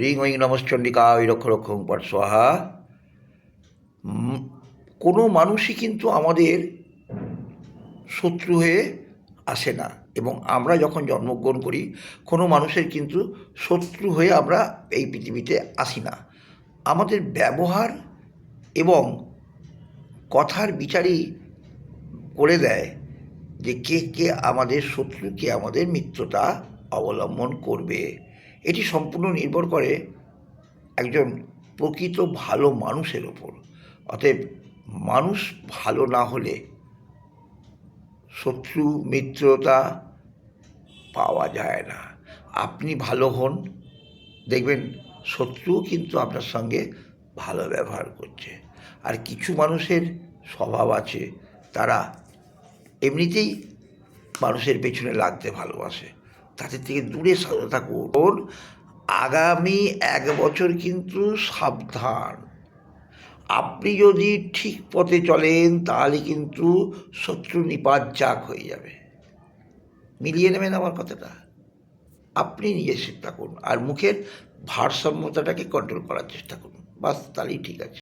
Ring ওইং নমশ্চণ্ডিকা ওই রক্ষ রক্ষং পট স্বাহা। কোনো মানুষই কিন্তু আমাদের শত্রু হয়ে আসে না, এবং আমরা যখন জন্মগ্রহণ করি কোনো মানুষের কিন্তু শত্রু হয়ে আমরা এই পৃথিবীতে আসি না। আমাদের ব্যবহার এবং কথার বিচারই করে দেয় যে কে কে আমাদের শত্রু, কে আমাদের মিত্রতা অবলম্বন করবে। এটি সম্পূর্ণ নির্ভর করে একজন প্রকৃত ভালো মানুষের ওপর। অতএব মানুষ ভালো না হলে শত্রু মিত্রতা পাওয়া যায় না। আপনি ভালো হন, দেখবেন শত্রুও কিন্তু আপনার সঙ্গে ভালো ব্যবহার করছে। আর কিছু মানুষের স্বভাব আছে, তারা এমনিতেই মানুষের পেছনে লাগতে ভালোবাসে, তাদের থেকে দূরে থাকুন। আগামী 1 বছর কিন্তু সাবধান। আপনি যদি ঠিক পথে চলেন তাহলে কিন্তু শত্রু নিপাত হয়ে যাবে। মিলিয়ে নেবেন আমার কথাটা? আপনি নিজে ঠিক থাকুন আর মুখের ভারসাম্যতাটাকে কন্ট্রোল করার চেষ্টা করুন, বাস তাহলেই ঠিক আছে।